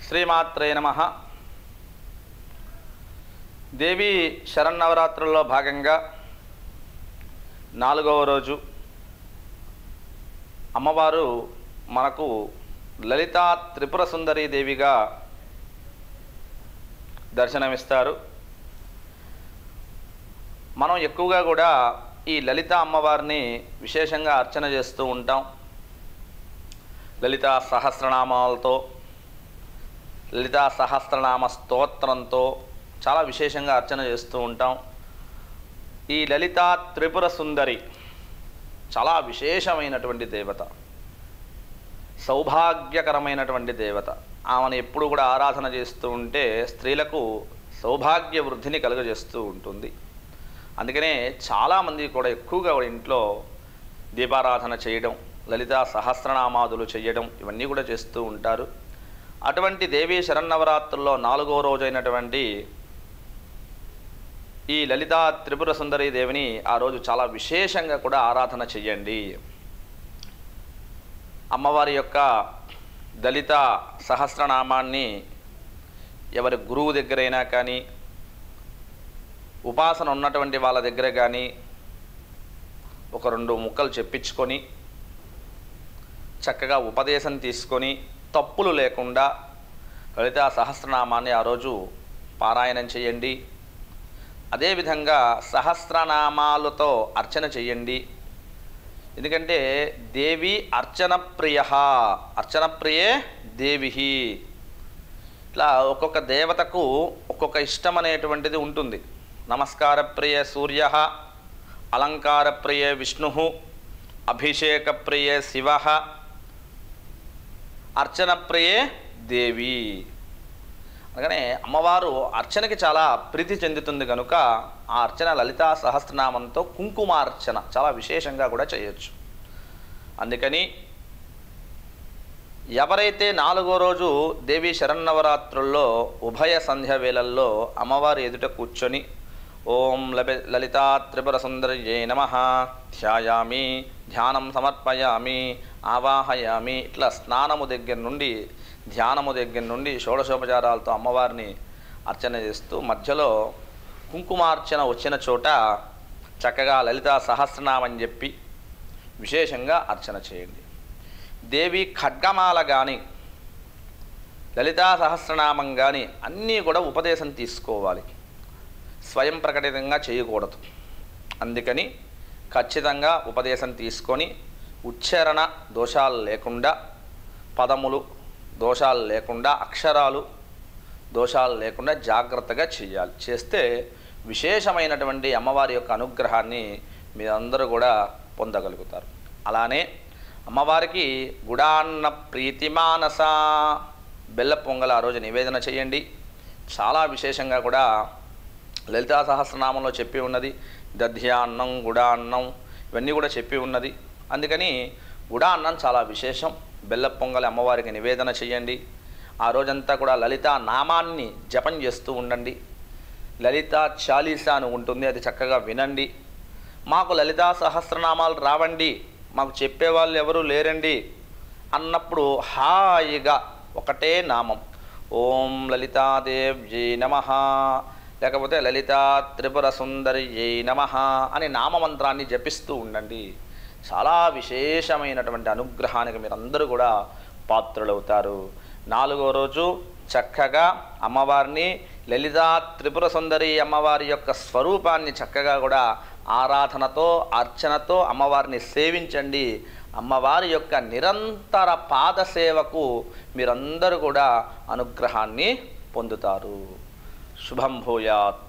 శ్రీమాత్రే నమః. దేవి శరన్నవరాత్రుల్లో భాగంగా 4వ రోజు అమ్మవారు మనకు లలితా త్రిపుర సుందరీ దేవిగా దర్శనమిస్తారు. మనం ఎక్కువగా కూడా ఈ లలిత అమ్మవారిని విశేషంగా అర్చన చేస్తూ ఉంటాం. లలితా సహస్రనామాలతో, లలితా సహస్రనామ స్తోత్రంతో చాలా విశేషంగా అర్చన చేస్తూ ఉంటాం. ఈ లలితా త్రిపుర సుందరి చాలా విశేషమైనటువంటి దేవత, సౌభాగ్యకరమైనటువంటి దేవత. ఆమెను ఎప్పుడు కూడా ఆరాధన చేస్తూ ఉంటే స్త్రీలకు సౌభాగ్య వృద్ధిని కలుగజేస్తూ ఉంటుంది. అందుకనే చాలామంది కూడా ఎక్కువగా ఇంట్లో దీపారాధన చేయడం, లలితా సహస్రనామాదులు చేయడం ఇవన్నీ కూడా చేస్తూ ఉంటారు. అటువంటి దేవీ శరన్నవరాత్రుల్లో 4వ రోజైనటువంటి ఈ లలితా త్రిపుర సుందరీ దేవిని ఆ రోజు చాలా విశేషంగా కూడా ఆరాధన చెయ్యండి. అమ్మవారి యొక్క లలిత సహస్రనామాన్ని ఎవరి గురువు దగ్గరైనా కానీ, ఉపాసన ఉన్నటువంటి వాళ్ళ దగ్గర కానీ ఒక 2 ముక్కలు చెప్పించుకొని చక్కగా ఉపదేశం తీసుకొని తప్పులు లేకుండా లలితా సహస్రనామాన్ని ఆ రోజు పారాయణం చేయండి. అదేవిధంగా సహస్రనామాలతో అర్చన చేయండి. ఎందుకంటే దేవి అర్చన ప్రియ, అర్చన ప్రియే దేవి. ఇట్లా ఒక్కొక్క దేవతకు ఒక్కొక్క ఇష్టం అనేటువంటిది ఉంటుంది. నమస్కార ప్రియ సూర్య, అలంకార ప్రియ విష్ణు, అభిషేక ప్రియ శివ, అర్చన ప్రియే దేవి. అందుకనే అమ్మవారు అర్చనకి చాలా ప్రీతి చెందుతుంది కనుక ఆ అర్చన లలితా సహస్రనామంతో కుంకుమార్చన చాలా విశేషంగా కూడా చేయొచ్చు. అందుకని ఎవరైతే 4వ రోజు దేవీ శరన్నవరాత్రుల్లో ఉభయ సంధ్య వేళల్లో అమ్మవారి ఎదుట కూర్చొని ఓం లలితా త్రిపుర సుందర్యై నమః ధ్యాయామి, ధ్యానం సమర్పయామి, ఆవాహయామి, ఇట్లా స్నానము దగ్గర నుండి, ధ్యానము దగ్గర నుండి షోడశోపచారాలతో అమ్మవారిని అర్చన చేస్తూ మధ్యలో కుంకుమార్చన వచ్చిన చోట చక్కగా లలితా సహస్రనామం చెప్పి విశేషంగా అర్చన చేయండి. దేవి ఖడ్గమాల కానీ, లలితా సహస్రనామం కానీ అన్నీ కూడా ఉపదేశం తీసుకోవాలి, స్వయం ప్రకటితంగా చేయకూడదు. అందుకని ఖచ్చితంగా ఉపదేశం తీసుకొని ఉచ్చారణ దోషాలు లేకుండా, పదములు దోషాలు లేకుండా, అక్షరాలు దోషాలు లేకుండా జాగ్రత్తగా చేయాలి. చేస్తే విశేషమైనటువంటి అమ్మవారి యొక్క అనుగ్రహాన్ని మీరందరూ కూడా పొందగలుగుతారు. అలానే అమ్మవారికి గుడాన్న ప్రీతిమానస బెల్ల పొంగల్ ఆ రోజు నివేదన చేయండి. చాలా విశేషంగా కూడా లలితా సహస్రనామంలో చెప్పి ఉన్నది. దధ్యాన్నం, గుడాన్నం ఇవన్నీ కూడా చెప్పి ఉన్నది. అందుకని గుడాన్నం చాలా విశేషం. బెల్ల పొంగలి అమ్మవారికి నివేదన చేయండి. ఆ రోజంతా కూడా లలితా నామాన్ని జపం చేస్తూ ఉండండి. లలితా చాలీసా అని ఉంటుంది, అది చక్కగా వినండి. మాకు లలితా సహస్రనామాలు రావండి, మాకు చెప్పేవాళ్ళు ఎవరు లేరండి అన్నప్పుడు హాయిగా ఒకటే నామం ఓం లలితాదేవ్యై నమః, లేకపోతే లలితా త్రిపుర సుందర్యై నమః అని నామమంత్రాన్ని జపిస్తూ ఉండండి. చాలా విశేషమైనటువంటి అనుగ్రహానికి మీరందరూ కూడా పాత్రులవుతారు. 4వ రోజు చక్కగా అమ్మవారిని, లలితా త్రిపుర సుందరి అమ్మవారి యొక్క స్వరూపాన్ని చక్కగా కూడా ఆరాధనతో, అర్చనతో అమ్మవారిని సేవించండి. అమ్మవారి యొక్క నిరంతర పాదసేవకు మీరందరూ కూడా అనుగ్రహాన్ని పొందుతారు. శుభం భూయాత్.